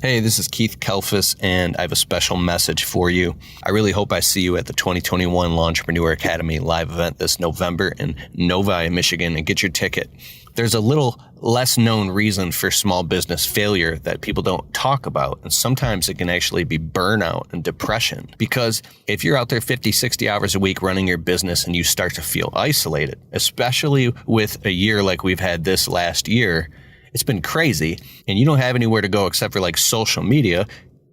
Hey, this is Keith Kelfis, and I have a special message for you. I really hope I see you at the 2021 Launchpreneur Academy live event this November in Novi, Michigan, and get your ticket. There's a little less known reason for small business failure that people don't talk about, and sometimes it can actually be burnout and depression. Because if you're out there 50, 60 hours a week running your business and you start to feel isolated, especially with a year like we've had this last year, it's been crazy, and you don't have anywhere to go except for like social media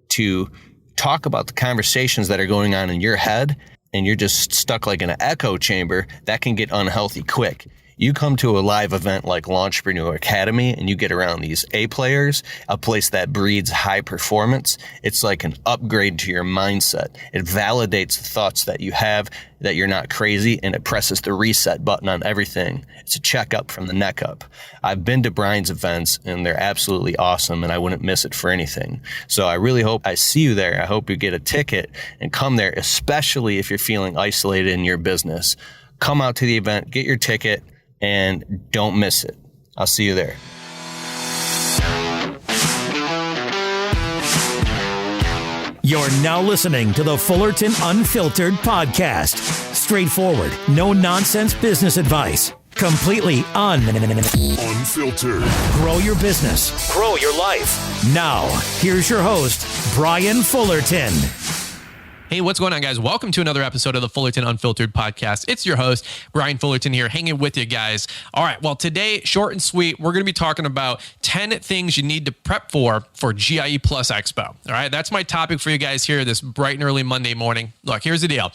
to talk about the conversations that are going on in your head, and you're just stuck like in an echo chamber. That can get unhealthy quick. You come to a live event like Launchpreneur Academy and you get around these A players, a place that breeds high performance. It's like an upgrade to your mindset. It validates the thoughts that you have, that you're not crazy, and it presses the reset button on everything. It's a checkup from the neck up. I've been to Brian's events and they're absolutely awesome, and I wouldn't miss it for anything. So I really hope I see you there. I hope you get a ticket and come there, especially if you're feeling isolated in your business. Come out to the event, get your ticket, and don't miss it. I'll see you there. You're now listening to the Fullerton Unfiltered podcast. Straightforward, no nonsense business advice. Completely unfiltered. Grow your business. Grow your life. Now, here's your host, Brian Fullerton. Hey, what's going on, guys? Welcome to another episode of the Fullerton Unfiltered podcast. It's your host, Brian Fullerton here, hanging with you guys. All right, well, today, short and sweet, we're going to be talking about 10 things you need to prep for GIE+EXPO. All right, that's my topic for you guys here this bright and early Monday morning. Look, here's the deal.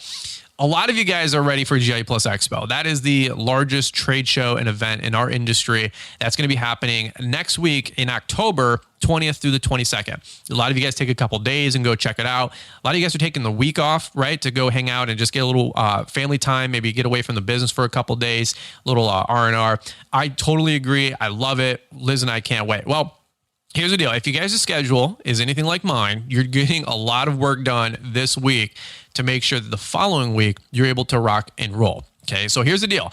A lot of you guys are ready for GIE+EXPO. That is the largest trade show and event in our industry. That's going to be happening next week in October 20th through the 22nd. A lot of you guys take a couple days and go check it out. A lot of you guys are taking the week off, right, to go hang out and just get a little family time, maybe get away from the business for a couple days, a little R&R. I totally agree. I love it. Liz and I can't wait. Well, here's the deal. If you guys' schedule is anything like mine, you're getting a lot of work done this week to make sure that the following week you're able to rock and roll. Okay, so here's the deal.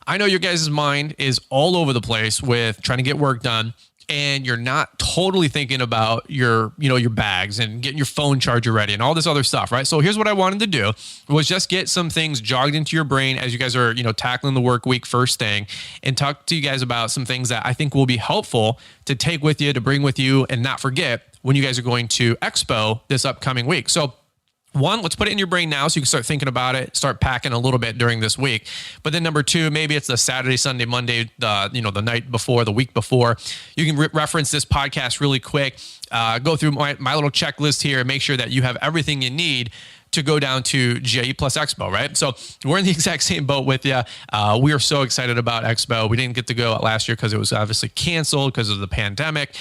I know your guys' mind is all over the place with trying to get work done, and you're not totally thinking about your bags and getting your phone charger ready and all this other stuff, right? So here's what I wanted to do was just get some things jogged into your brain as you guys are, tackling the work week first thing, and talk to you guys about some things that I think will be helpful to take with you, to bring with you, and not forget when you guys are going to Expo this upcoming week. So one, let's put it in your brain now so you can start thinking about it, start packing a little bit during this week. But then number two, maybe it's the Saturday, Sunday, Monday, the night before, the week before. You can reference this podcast really quick, go through my little checklist here and make sure that you have everything you need to go down to GIE+EXPO, right? So we're in the exact same boat with you. We are so excited about Expo. We didn't get to go last year because it was obviously canceled because of the pandemic.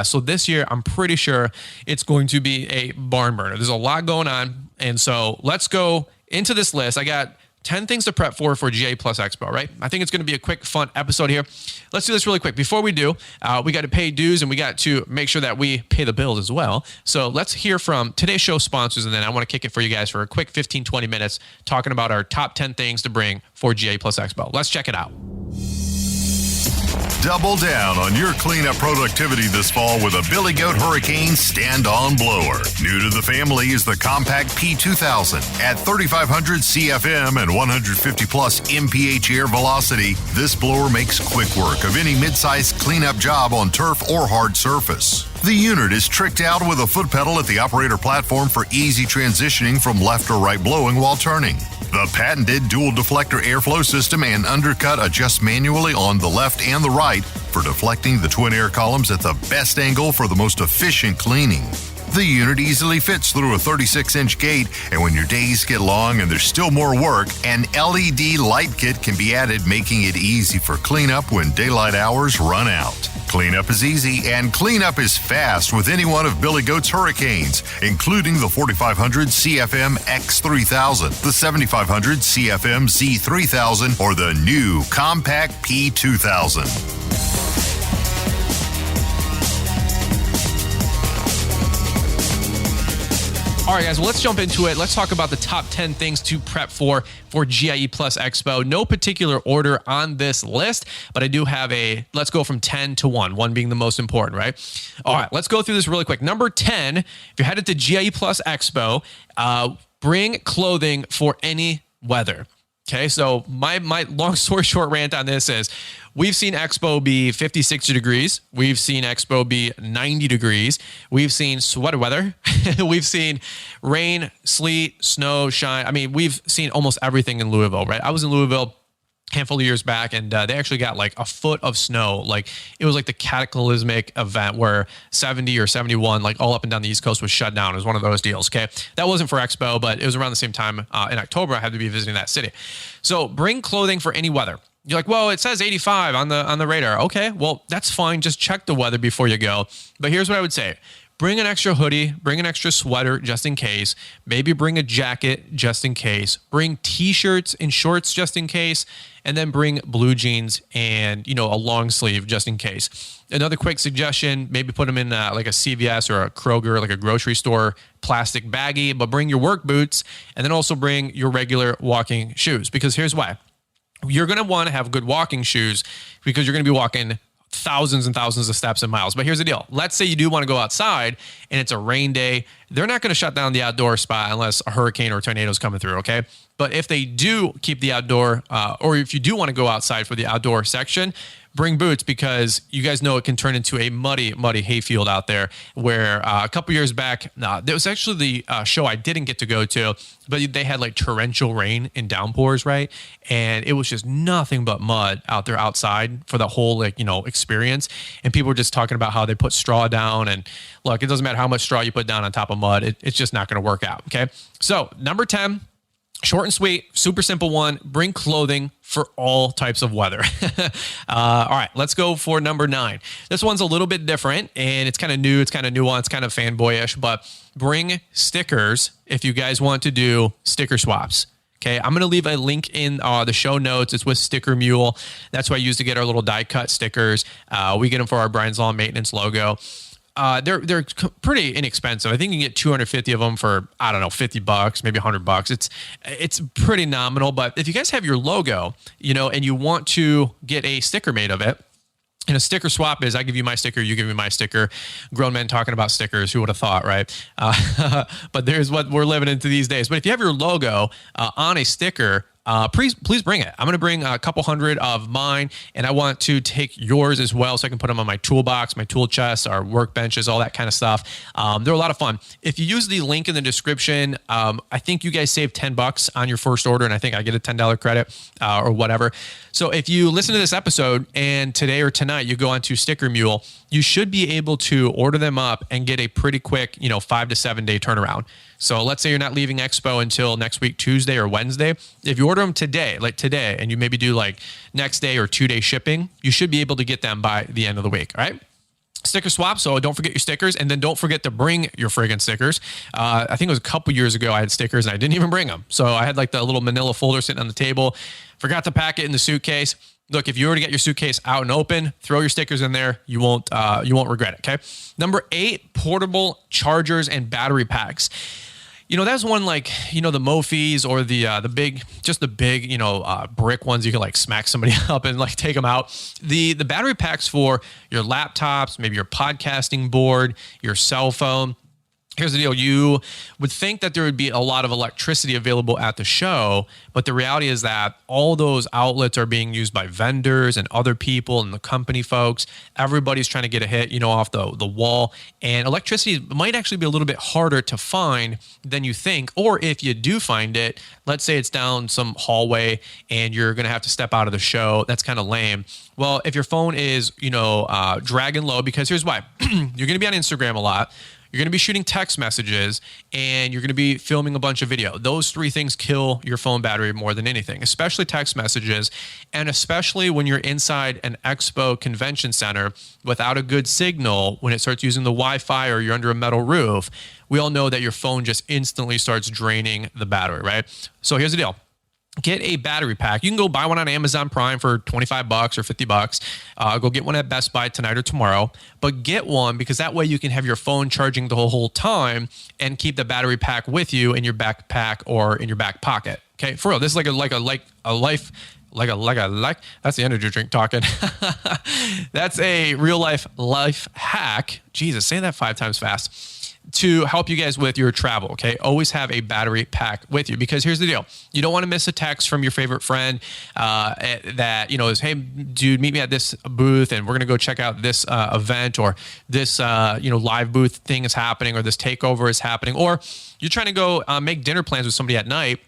So this year, I'm pretty sure it's going to be a barn burner. There's a lot going on. And so let's go into this list. I got 10 things to prep for GIE+EXPO, right? I think it's going to be a quick, fun episode here. Let's do this really quick. Before we do, we got to pay dues and we got to make sure that we pay the bills as well. So let's hear from today's show sponsors, and then I want to kick it for you guys for a quick 15, 20 minutes talking about our top 10 things to bring for GIE+EXPO. Let's check it out. Double down on your cleanup productivity this fall with a Billy Goat Hurricane stand-on blower. New to the family is the Compact P2000. At 3,500 CFM and 150 plus mph air velocity, this blower makes quick work of any mid-sized cleanup job on turf or hard surface. The unit is tricked out with a foot pedal at the operator platform for easy transitioning from left or right blowing while turning. The patented dual deflector airflow system and undercut adjusts manually on the left and the right for deflecting the twin air columns at the best angle for the most efficient cleaning. The unit easily fits through a 36-inch gate, and when your days get long and there's still more work, an LED light kit can be added, making it easy for cleanup when daylight hours run out. Cleanup is easy and cleanup is fast with any one of Billy Goat's Hurricanes, including the 4,500 CFM X3000, the 7,500 CFM Z3000, or the new Compact P2000. All right, guys, well, let's jump into it. Let's talk about the top 10 things to prep for GIE+EXPO. No particular order on this list, but I do have let's go from 10 to 1 being the most important, right? All right, let's go through this really quick. Number 10, if you're headed to GIE+EXPO, bring clothing for any weather. Okay, so my long story short rant on this is we've seen Expo be 50, 60 degrees. We've seen Expo be 90 degrees. We've seen sweater weather. We've seen rain, sleet, snow, shine. I mean, we've seen almost everything in Louisville, right? I was in Louisville a handful of years back, and they actually got like a foot of snow. Like it was like the cataclysmic event where 70 or 71, like all up and down the East Coast was shut down. It was one of those deals. Okay. That wasn't for Expo, but it was around the same time in October. I had to be visiting that city. So bring clothing for any weather. You're like, well, it says 85 on the radar. Okay, well, that's fine. Just check the weather before you go. But here's what I would say. Bring an extra hoodie, bring an extra sweater just in case. Maybe bring a jacket just in case. Bring t-shirts and shorts just in case. And then bring blue jeans and, a long sleeve just in case. Another quick suggestion, maybe put them in like a CVS or a Kroger, like a grocery store plastic baggie, but bring your work boots and then also bring your regular walking shoes, because here's why. You're going to want to have good walking shoes because you're going to be walking thousands and thousands of steps and miles. But here's the deal. Let's say you do want to go outside and it's a rain day. They're not going to shut down the outdoor spot unless a hurricane or a tornado is coming through, okay? But if they do keep the outdoor, or if you do want to go outside for the outdoor section, bring boots, because you guys know it can turn into a muddy hayfield out there where a couple years back, there was actually the show I didn't get to go to, but they had like torrential rain and downpours, right? And it was just nothing but mud out there outside for the whole experience. And people were just talking about how they put straw down, and look, it doesn't matter how much straw you put down on top of mud. It's just not going to work out, okay? So number 10, short and sweet, super simple one. Bring clothing for all types of weather. All right, let's go for number 9. This one's a little bit different, and it's kind of new. It's kind of nuanced, kind of fanboyish, but bring stickers if you guys want to do sticker swaps. Okay, I'm going to leave a link in the show notes. It's with Sticker Mule. That's what I use to get our little die cut stickers. We get them for our Brian's Lawn Maintenance logo. They're pretty inexpensive. I think you can get 250 of them for, I don't know, $50, maybe $100. It's pretty nominal. But if you guys have your logo, and you want to get a sticker made of it, and a sticker swap is I give you my sticker, you give me my sticker. Grown men talking about stickers, who would have thought, right? But there's what we're living into these days. But if you have your logo on a sticker, please bring it. I'm going to bring a couple hundred of mine, and I want to take yours as well so I can put them on my toolbox, my tool chest, our workbenches, all that kind of stuff. They're a lot of fun. If you use the link in the description, I think you guys save $10 on your first order, and I think I get a $10 credit or whatever. So if you listen to this episode and today or tonight you go onto Sticker Mule, you should be able to order them up and get a pretty quick, 5 to 7 day turnaround. So let's say you're not leaving Expo until next week, Tuesday or Wednesday. If you order them today, and you maybe do like next day or 2 day shipping, you should be able to get them by the end of the week. All right. Sticker swap. So don't forget your stickers, and then don't forget to bring your friggin' stickers. I think it was a couple years ago I had stickers and I didn't even bring them. So I had like the little manila folder sitting on the table, forgot to pack it in the suitcase. Look, if you were to get your suitcase out and open, throw your stickers in there. You won't regret it. Okay. Number 8, portable chargers and battery packs. That's one like, the Mofis or the big, brick ones you can like smack somebody up and like take them out. The battery packs for your laptops, maybe your podcasting board, your cell phone. Here's the deal. You would think that there would be a lot of electricity available at the show, but the reality is that all those outlets are being used by vendors and other people and the company folks. Everybody's trying to get a hit, off the wall. And electricity might actually be a little bit harder to find than you think. Or if you do find it, let's say it's down some hallway and you're going to have to step out of the show. That's kind of lame. Well, if your phone is, dragging low, because here's why. You're going to be on Instagram a lot. You're going to be shooting text messages, and you're going to be filming a bunch of video. Those 3 things kill your phone battery more than anything, especially text messages, and especially when you're inside an expo convention center without a good signal. When it starts using the Wi-Fi or you're under a metal roof, we all know that your phone just instantly starts draining the battery, right? So here's the deal. get a battery pack. You can go buy one on Amazon Prime for $25 or $50. Go get one at Best Buy tonight or tomorrow, but get one because that way you can have your phone charging the whole time and keep the battery pack with you in your backpack or in your back pocket. Okay, for real, this is like that's the energy drink talking. That's a real life hack. Jesus, say that 5 times fast. To help you guys with your travel, okay? Always have a battery pack with you because here's the deal. You don't want to miss a text from your favorite friend that, is, hey, dude, meet me at this booth and we're going to go check out this event or this, live booth thing is happening or this takeover is happening. Or you're trying to go make dinner plans with somebody at night.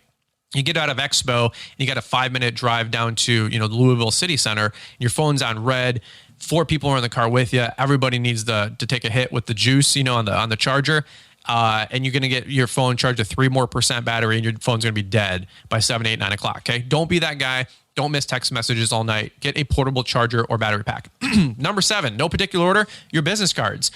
You get out of Expo and you got a 5-minute drive down to, the Louisville City Center. Your phone's on red. 4 people are in the car with you. Everybody needs to take a hit with the juice, on the charger. And you're going to get your phone charged to 3% more battery and your phone's going to be dead by 7, 8, 9 o'clock. Okay. Don't be that guy. Don't miss text messages all night. Get a portable charger or battery pack. Number 7, no particular order, your business cards.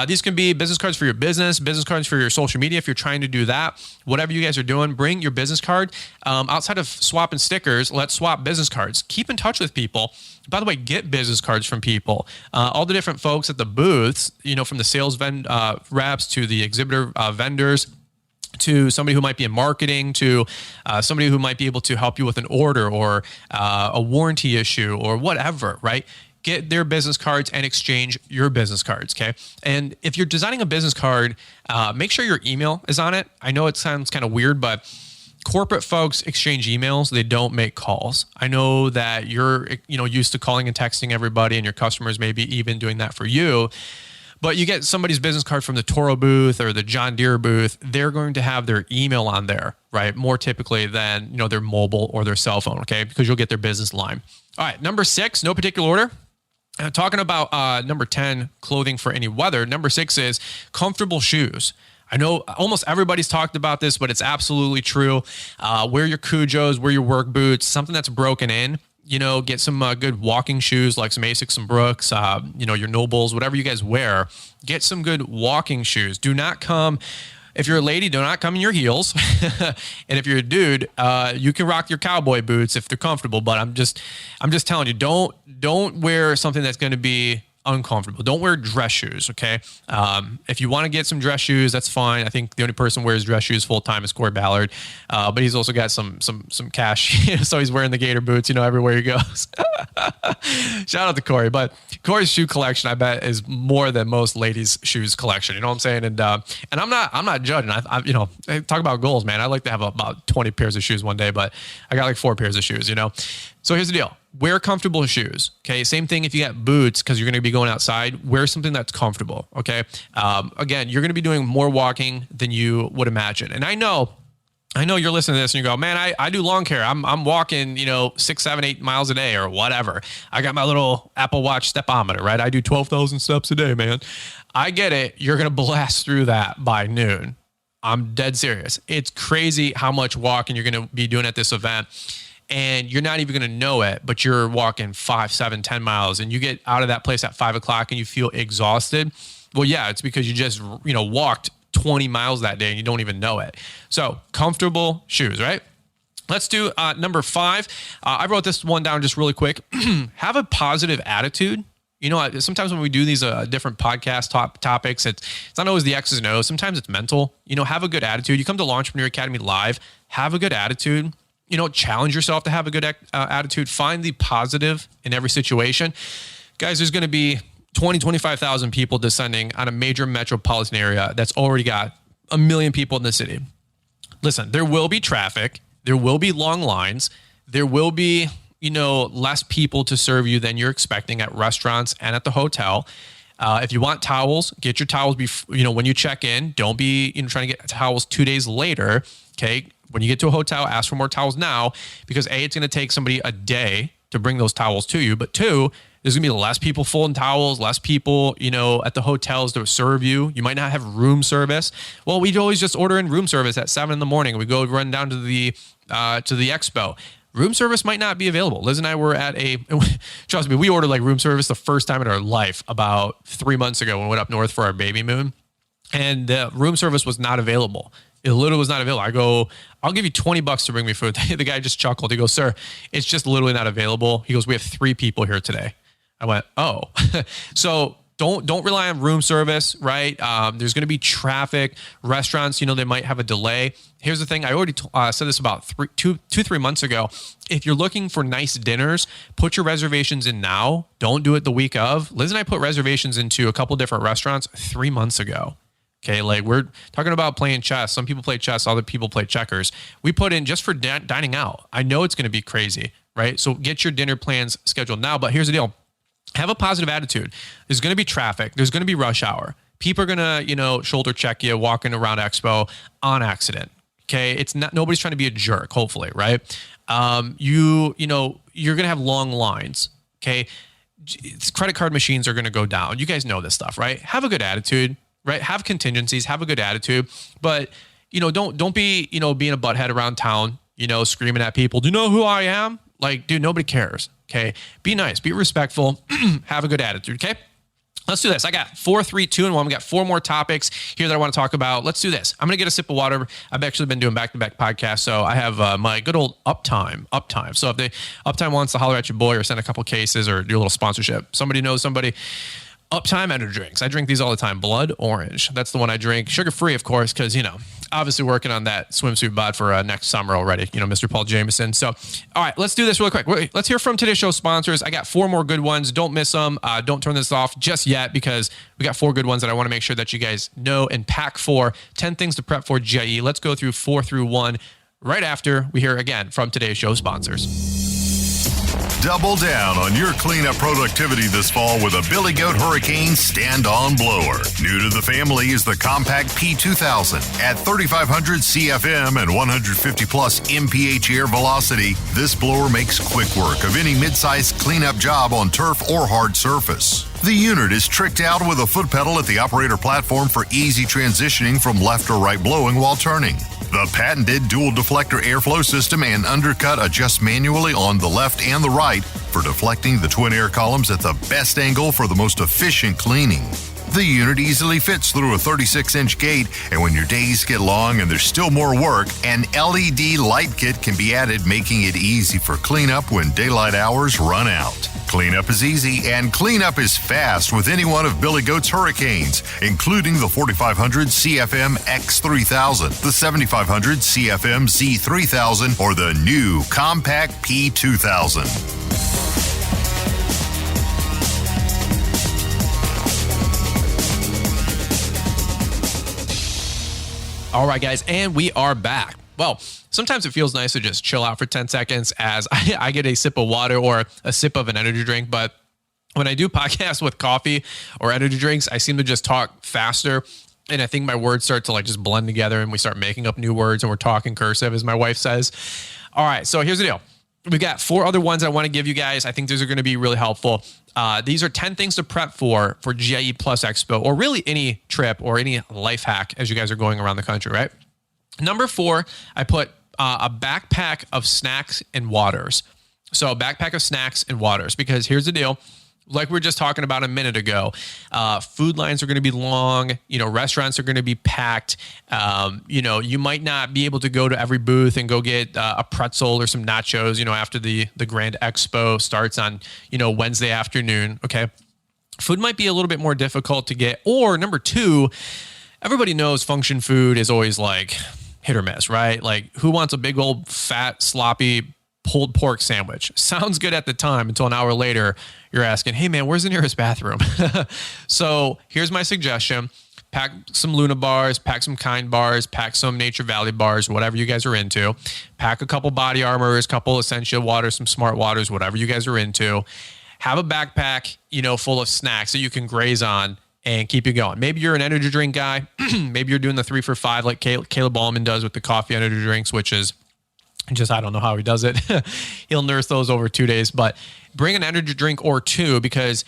These can be business cards for your business cards for your social media. If you're trying to do that, whatever you guys are doing, bring your business card. Outside of swapping stickers, let's swap business cards. Keep in touch with people. By the way, get business cards from people. All the different folks at the booths, from the sales reps to the exhibitor vendors, to somebody who might be in marketing, to somebody who might be able to help you with an order or a warranty issue or whatever, right? Get their business cards and exchange your business cards, okay? And if you're designing a business card, make sure your email is on it. I know it sounds kind of weird, but corporate folks exchange emails. They don't make calls. I know that you're, used to calling and texting everybody and your customers maybe even doing that for you. But you get somebody's business card from the Toro booth or the John Deere booth, they're going to have their email on there, right? More typically than, their mobile or their cell phone, okay? Because you'll get their business line. All right, number 6, no particular order. Talking about number 10, clothing for any weather. Number 6 is comfortable shoes. I know almost everybody's talked about this, but it's absolutely true. Wear your Cujos, wear your work boots, something that's broken in. Get some good walking shoes like some Asics, some Brooks, your Nobles, whatever you guys wear. Get some good walking shoes. Do not come, if you're a lady, do not come in your heels. And if you're a dude, you can rock your cowboy boots if they're comfortable. But I'm just telling you, don't wear something that's going to be uncomfortable. Don't wear dress shoes, okay? If you want to get some dress shoes, that's fine. I think the only person who wears dress shoes full time is Corey Ballard, but he's also got some cash, so he's wearing the Gator boots, everywhere he goes. Shout out to Corey, but Corey's shoe collection, I bet, is more than most ladies' shoes collection. You know what I'm saying? And I'm not judging. I talk about goals, man. I'd like to have about 20 pairs of shoes one day, but I got like 4 pairs of shoes. So here's the deal. Wear comfortable shoes, okay? Same thing if you got boots because you're going to be going outside. Wear something that's comfortable, okay? Again, you're going to be doing more walking than you would imagine. And I know you're listening to this and you go, man, I do lawn care. I'm walking, 6, 7, 8 miles a day or whatever. I got my little Apple Watch stepometer, right? I do 12,000 steps a day, man. I get it. You're going to blast through that by noon. I'm dead serious. It's crazy how much walking you're going to be doing at this event. And you're not even going to know it, but you're walking 5, 7, 10 miles and you get out of that place at 5 o'clock and you feel exhausted. Well, yeah, it's because you just, walked 20 miles that day and you don't even know it. So comfortable shoes, right? Let's do number 5. I wrote this one down just really quick. Have a positive attitude. Sometimes when we do these different podcast topics, it's not always the X's and O's. Sometimes it's mental. Have a good attitude. You come to Launchpreneur Academy Live, have a good attitude. Challenge yourself to have a good attitude. Find the positive in every situation. Guys, there's going to be 20, 25,000 people descending on a major metropolitan area that's already got 1 million people in the city. Listen, there will be traffic. There will be long lines. There will be, less people to serve you than you're expecting at restaurants and at the hotel. If you want towels, get your towels when you check in. Don't be trying to get towels 2 days later, okay? When you get to a hotel, ask for more towels now because A, it's going to take somebody a day to bring those towels to you. But 2, there's going to be less people folding towels, less people, at the hotels to serve you. You might not have room service. Well, we'd always just order in room service at 7 a.m. We go run down to the expo. Room service might not be available. Liz and I were at trust me, we ordered like room service the first time in our life about 3 months ago when we went up north for our baby moon. And the room service was not available. It literally was not available. I go, I'll give you $20 to bring me food. The guy just chuckled. He goes, sir, it's just literally not available. He goes, we have 3 people here today. I went, oh. So don't rely on room service, right? There's going to be traffic. Restaurants, they might have a delay. Here's the thing. I already said this about 3 months ago. If you're looking for nice dinners, put your reservations in now. Don't do it the week of. Liz and I put reservations into a couple different restaurants 3 months ago. Okay, like we're talking about playing chess. Some people play chess, other people play checkers. We put in just for dining out. I know it's going to be crazy, right? So get your dinner plans scheduled now. But here's the deal. Have a positive attitude. There's going to be traffic. There's going to be rush hour. People are going to, shoulder check you walking around Expo on accident. Okay, it's not, nobody's trying to be a jerk, hopefully, right? You're going to have long lines. Okay, credit card machines are going to go down. You guys know this stuff, right? Have a good attitude. Right? Have contingencies, have a good attitude, but don't be, being a butthead around town, screaming at people. Do you know who I am? Like, dude, nobody cares. Okay. Be nice, be respectful, have a good attitude. Okay. Let's do this. I got 4, 3, 2, and 1. We got 4 more topics here that I want to talk about. Let's do this. I'm going to get a sip of water. I've actually been doing back-to-back podcasts, so I have my good old Uptime. So if Uptime wants to holler at your boy or send a couple cases or do a little sponsorship, somebody knows somebody. Uptime energy drinks. I drink these all the time. Blood Orange. That's the one I drink. Sugar-free, of course, because, obviously working on that swimsuit bod for next summer already, Mr. Paul Jameson. So, all right, let's do this really quick. Let's hear from today's show sponsors. I got 4 more good ones. Don't miss them. Don't turn this off just yet because we got 4 good ones that I want to make sure that you guys know and pack for 10 things to prep for GIE. Let's go through 4 through 1 right after we hear again from today's show sponsors. Double down on your cleanup productivity this fall with a Billy Goat Hurricane stand-on blower. New to the family is the compact P2000 at 3,500 CFM and 150 plus mph air velocity. This blower makes quick work of any mid-sized cleanup job on turf or hard surface. The unit is tricked out with a foot pedal at the operator platform for easy transitioning from left or right blowing while turning. The patented dual deflector airflow system and undercut adjust manually on the left and the right for deflecting the twin air columns at the best angle for the most efficient cleaning. The unit easily fits through a 36-inch gate, and when your days get long and there's still more work, an LED light kit can be added, making it easy for cleanup when daylight hours run out. Cleanup is easy and cleanup is fast with any one of Billy Goat's Hurricanes, including the 4,500 CFM X3000, the 7,500 CFM Z3000, or the new compact P2000. All right, guys, and we are back. Well, sometimes it feels nice to just chill out for 10 seconds as I get a sip of water or a sip of an energy drink. But when I do podcasts with coffee or energy drinks, I seem to just talk faster. And I think my words start to just blend together and we start making up new words and we're talking cursive, as my wife says. All right, so here's the deal. We've got 4 other ones I want to give you guys. I think these are going to be really helpful. These are 10 things to prep for GIE+EXPO, or really any trip or any life hack as you guys are going around the country, right? Number 4, I put a backpack of snacks and waters. So a backpack of snacks and waters, because here's the deal. Like we were just talking about a minute ago, food lines are going to be long. Restaurants are going to be packed. You might not be able to go to every booth and go get a pretzel or some nachos, after the Grand Expo starts on, Wednesday afternoon. Okay. Food might be a little bit more difficult to get. Or number 2, everybody knows function food is always like hit or miss, right? Like, who wants a big old fat, sloppy pulled pork sandwich? Sounds good at the time until an hour later you're asking, hey man, where's the nearest bathroom? So here's my suggestion. Pack some Luna bars, pack some Kind bars, pack some Nature Valley bars, whatever you guys are into. Pack a couple body armors, couple essential waters, some smart waters, whatever you guys are into. Have a backpack, full of snacks that you can graze on and keep you going. Maybe you're an energy drink guy. Maybe you're doing the 3 for $5 like Caleb Ballman does with the coffee energy drinks, which is just, I don't know how he does it. He'll nurse those over 2 days, but bring an energy drink or 2 because,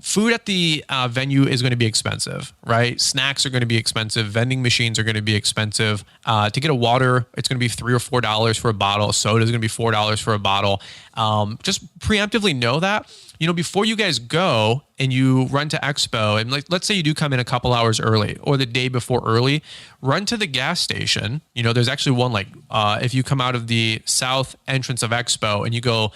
food at the venue is going to be expensive, right? Snacks are going to be expensive. Vending machines are going to be expensive. To get a water, it's going to be $3 or $4 for a bottle. Soda is going to be $4 for a bottle. Just preemptively know that. Before you guys go and you run to Expo, and let's say you do come in a couple hours early or the day before early, run to the gas station. There's actually one if you come out of the south entrance of Expo and you go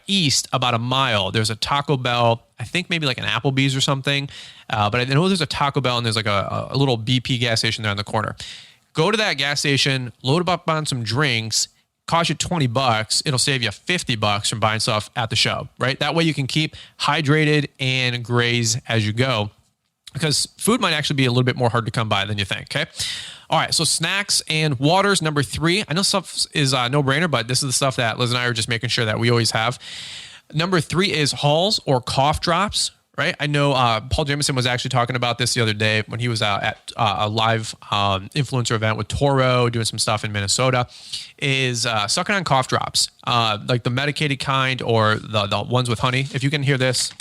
east about a mile, there's a Taco Bell, I think maybe like an Applebee's or something. But I know there's a Taco Bell and there's like a little BP gas station there on the corner. Go to that gas station, load up on some drinks, cost you $20, it'll save you $50 from buying stuff at the show, right? That way you can keep hydrated and graze as you go, because food might actually be a little bit more hard to come by than you think, okay? All right, so snacks and waters, number 3. I know stuff is a no-brainer, but this is the stuff that Liz and I are just making sure that we always have. Number 3 is Halls or cough drops, right? I know Paul Jameson was actually talking about this the other day when he was at a live influencer event with Toro, doing some stuff in Minnesota, is sucking on cough drops, like the medicated kind or the ones with honey. If you can hear this.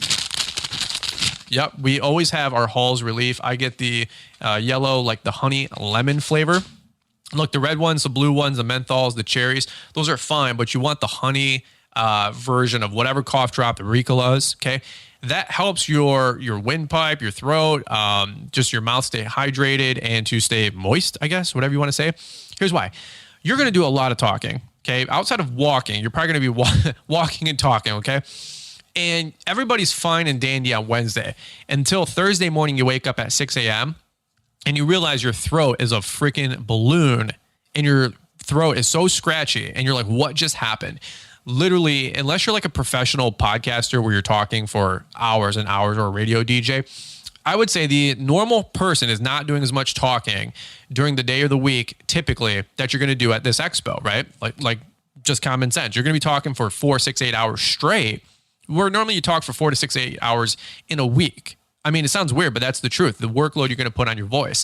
Yep, we always have our Halls Relief. I get the yellow, like the honey lemon flavor. Look, the red ones, the blue ones, the menthols, the cherries, those are fine, but you want the honey version of whatever cough drop, the Ricolas, okay? That helps your windpipe, your throat, just your mouth stay hydrated and to stay moist, I guess, whatever you want to say. Here's why. You're going to do a lot of talking, okay? Outside of walking, you're probably going to be walking and talking, okay? And everybody's fine and dandy on Wednesday until Thursday morning you wake up at 6 a.m. and you realize your throat is a freaking balloon and your throat is so scratchy and you're like, what just happened? Literally, unless you're like a professional podcaster where you're talking for hours and hours, or a radio DJ, I would say the normal person is not doing as much talking during the day or the week, typically, that you're going to do at this expo, right? Like just common sense. You're going to be talking for 4, 6, 8 hours straight, where normally you talk for 4 to 6, 8 hours in a week. I mean, it sounds weird, but that's the truth. The workload you're going to put on your voice.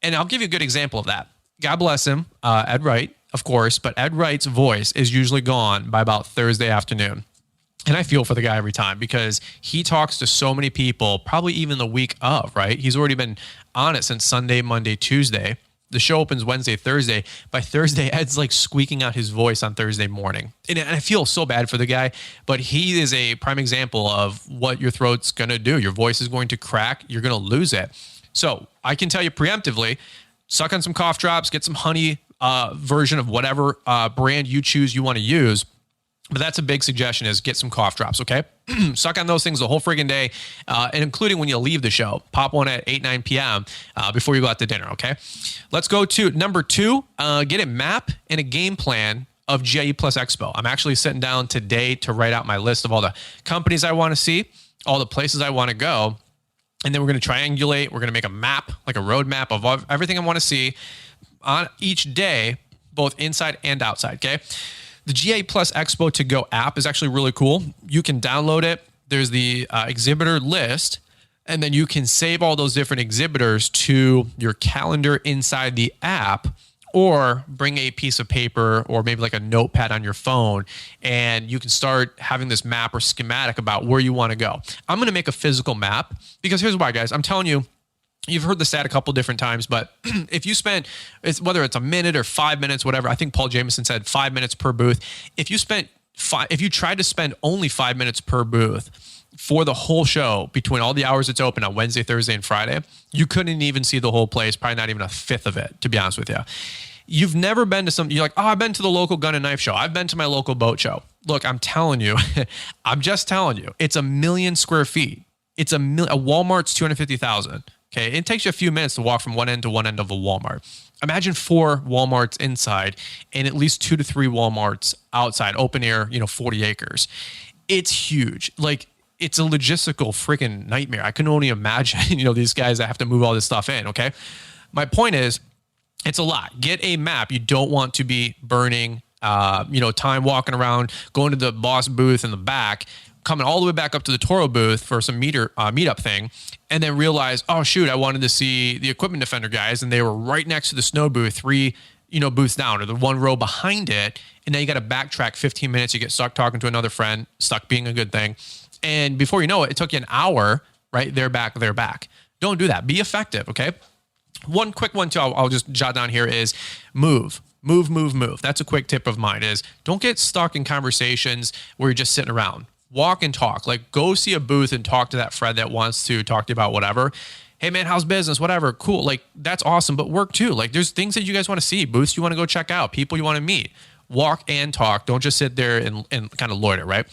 And I'll give you a good example of that. God bless him, Ed Wright, of course, but Ed Wright's voice is usually gone by about Thursday afternoon. And I feel for the guy every time because he talks to so many people, probably even the week of, right? He's already been on it since Sunday, Monday, Tuesday. The show opens Wednesday, Thursday. By Thursday, Ed's like squeaking out his voice on Thursday morning. And I feel so bad for the guy, but he is a prime example of what your throat's going to do. Your voice is going to crack. You're going to lose it. So I can tell you preemptively, suck on some cough drops, get some honey version of whatever brand you choose you want to use. But that's a big suggestion, is get some cough drops, okay? Suck on those things the whole friggin' day, and including when you leave the show. Pop one at 8, 9 p.m. Before you go out to dinner, okay? Let's go to number 2, get a map and a game plan of GIE+EXPO. I'm actually sitting down today to write out my list of all the companies I want to see, all the places I want to go, and then we're going to triangulate. We're going to make a map, like a road map of everything I want to see on each day, both inside and outside, okay? The GIE+EXPO to go app is actually really cool. You can download it. There's the exhibitor list, and then you can save all those different exhibitors to your calendar inside the app, or bring a piece of paper or maybe like a notepad on your phone, and you can start having this map or schematic about where you want to go. I'm going to make a physical map because here's why, guys. I'm telling you, you've heard the stat a couple different times, but if you spend, whether it's a minute or 5 minutes, whatever, I think Paul Jameson said 5 minutes per booth. If you tried to spend only 5 minutes per booth for the whole show between all the hours it's open on Wednesday, Thursday, and Friday, you couldn't even see the whole place, probably not even a fifth of it, to be honest with you. You've never been to you're like, oh, I've been to the local gun and knife show. I've been to my local boat show. Look, I'm telling you, I'm just telling you, it's 1 million square feet. It's a Walmart's 250,000. Okay, it takes you a few minutes to walk from one end to one end of a Walmart. Imagine 4 Walmarts inside and at least 2 to 3 Walmarts outside, open air, 40 acres. It's huge. Like, it's a logistical freaking nightmare. I can only imagine, these guys that have to move all this stuff in, okay? My point is, it's a lot. Get a map. You don't want to be burning, time walking around, going to the boss booth in the back, coming all the way back up to the Toro booth for some meetup thing, and then realize, oh shoot, I wanted to see the Equipment Defender guys, and they were right next to the snow booth, 3 booths down, or the 1 row behind it, and now you got to backtrack 15 minutes. You get stuck talking to another friend, stuck being a good thing, And before you know it, it took you an hour, right? They're back. Don't do that. Be effective, okay? One quick one too, I'll just jot down here is move. That's a quick tip of mine is don't get stuck in conversations where you're just sitting around. Walk and talk. Like go see a booth and talk to that friend that wants to talk to you about whatever. Hey man, how's business? Whatever. Cool. Like that's awesome, but work too. Like there's things that you guys want to see, booths you want to go check out, people you want to meet. Walk and talk. Don't just sit there and kind of loiter, right?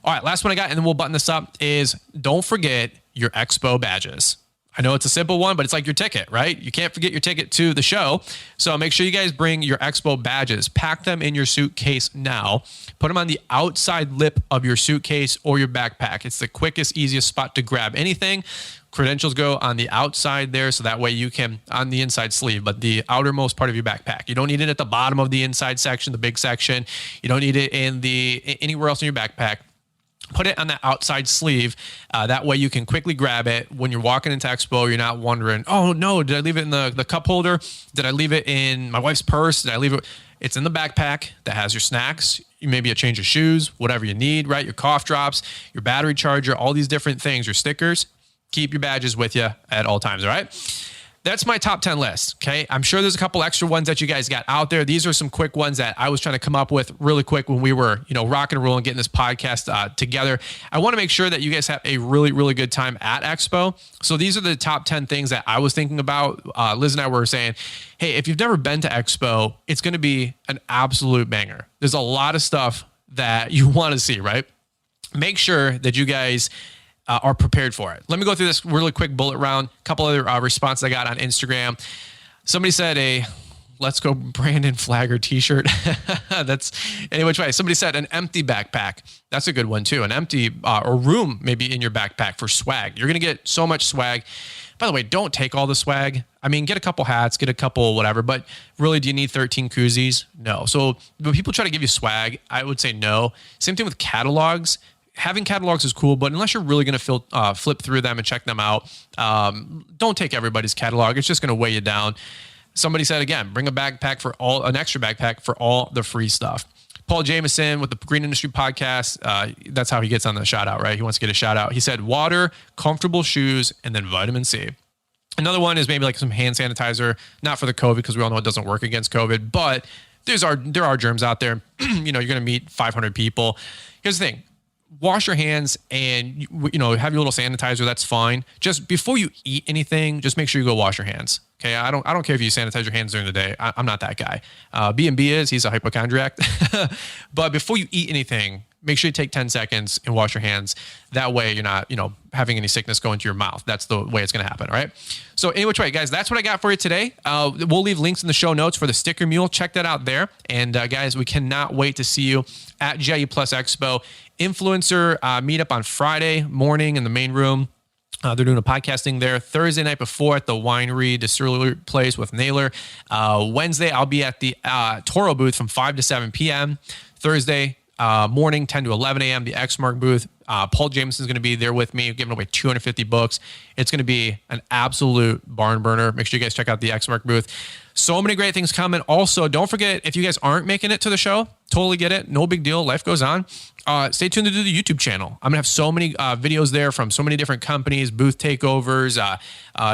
All right, last one I got, and then we'll button this up is don't forget your expo badges. I know it's a simple one, but it's like your ticket, right? You can't forget your ticket to the show. So make sure you guys bring your expo badges. Pack them in your suitcase now. Put them on the outside lip of your suitcase or your backpack. It's the quickest, easiest spot to grab anything. Credentials go on the outside there, so that way you can, on the inside sleeve, but the outermost part of your backpack. You don't need it at the bottom of the inside section, the big section. You don't need it anywhere else in your backpack. Put it on the outside sleeve. That way you can quickly grab it when you're walking into Expo. You're not wondering, oh no, did I leave it in the cup holder? Did I leave it in my wife's purse? Did I leave it? It's in the backpack that has your snacks, maybe a change of shoes, whatever you need, right? Your cough drops, your battery charger, all these different things, your stickers. Keep your badges with you at all times, all right? That's my top 10 list, okay? I'm sure there's a couple extra ones that you guys got out there. These are some quick ones that I was trying to come up with really quick when we were, rocking and rolling, getting this podcast together. I want to make sure that you guys have a really, really good time at Expo. So these are the top 10 things that I was thinking about. Liz and I were saying, hey, if you've never been to Expo, it's going to be an absolute banger. There's a lot of stuff that you want to see, right? Make sure that you guys are prepared for it. Let me go through this really quick bullet round. A couple other responses I got on Instagram. Somebody said let's go Brandon Flagger t-shirt. That's any which way. Somebody said an empty backpack. That's a good one too. An empty or room maybe in your backpack for swag. You're going to get so much swag. By the way, don't take all the swag. I mean, get a couple hats, get a couple whatever, but really, do you need 13 koozies? No. So when people try to give you swag, I would say no. Same thing with catalogs. Having catalogs is cool, but unless you're really going to flip through them and check them out, don't take everybody's catalog. It's just going to weigh you down. Somebody said, again, bring an extra backpack for all the free stuff. Paul Jameson with the Green Industry Podcast, that's how he gets on the shout out, right? He wants to get a shout out. He said water, comfortable shoes, and then vitamin C. Another one is maybe like some hand sanitizer, not for the COVID, because we all know it doesn't work against COVID, but there are germs out there. You're going to meet 500 people. Here's the thing. Wash your hands and have your little sanitizer. That's fine. Just before you eat anything, just make sure you go wash your hands. Okay. I don't care if you sanitize your hands during the day. I'm not that guy. B&B he's a hypochondriac, but before you eat anything, make sure you take 10 seconds and wash your hands. That way you're not, having any sickness go into your mouth. That's the way it's going to happen. All right. So anyway, guys, that's what I got for you today. We'll leave links in the show notes for the sticker mule. Check that out there. And guys, we cannot wait to see you at GIE+EXPO. Influencer meetup on Friday morning in the main room. They're doing a podcasting there. Thursday night before at the winery distillery place with Naylor. Wednesday, I'll be at the Toro booth from 5 to 7 p.m. Thursday morning, 10 to 11 a.m. The Xmark booth. Paul Jameson's going to be there with me, giving away 250 books. It's going to be an absolute barn burner. Make sure you guys check out the Xmark booth. So many great things coming. Also, don't forget, if you guys aren't making it to the show, totally get it. No big deal. Life goes on. Stay tuned to the YouTube channel. I'm going to have so many videos there from so many different companies, booth takeovers,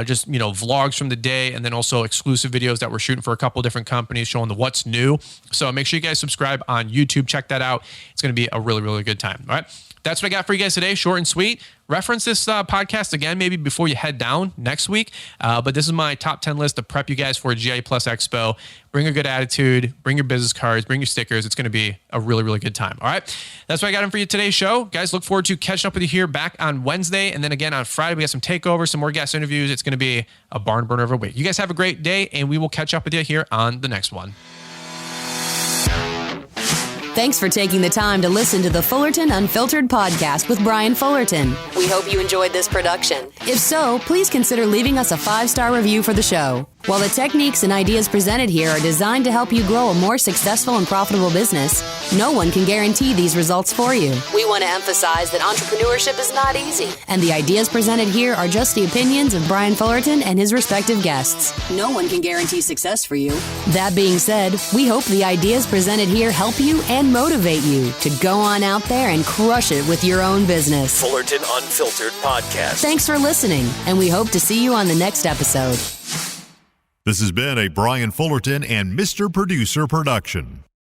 just, vlogs from the day, and then also exclusive videos that we're shooting for a couple different companies showing the what's new. So make sure you guys subscribe on YouTube. Check that out. It's going to be a really, really good time. All right. That's what I got for you guys today. Short and sweet. Reference this podcast again, maybe before you head down next week. But this is my top 10 list to prep you guys for GIE+EXPO. Bring a good attitude, bring your business cards, bring your stickers. It's going to be a really, really good time. All right. That's what I got in for you today's show. Guys, look forward to catching up with you here back on Wednesday. And then again on Friday, we got some takeovers, some more guest interviews. It's going to be a barn burner of a week. You guys have a great day, and we will catch up with you here on the next one. Thanks for taking the time to listen to the Fullerton Unfiltered podcast with Brian Fullerton. We hope you enjoyed this production. If so, please consider leaving us a 5-star review for the show. While the techniques and ideas presented here are designed to help you grow a more successful and profitable business, no one can guarantee these results for you. We want to emphasize that entrepreneurship is not easy, and the ideas presented here are just the opinions of Brian Fullerton and his respective guests. No one can guarantee success for you. That being said, we hope the ideas presented here help you and motivate you to go on out there and crush it with your own business. Fullerton Unfiltered Podcast. Thanks for listening, and we hope to see you on the next episode. This has been a Brian Fullerton and Mr. Producer production.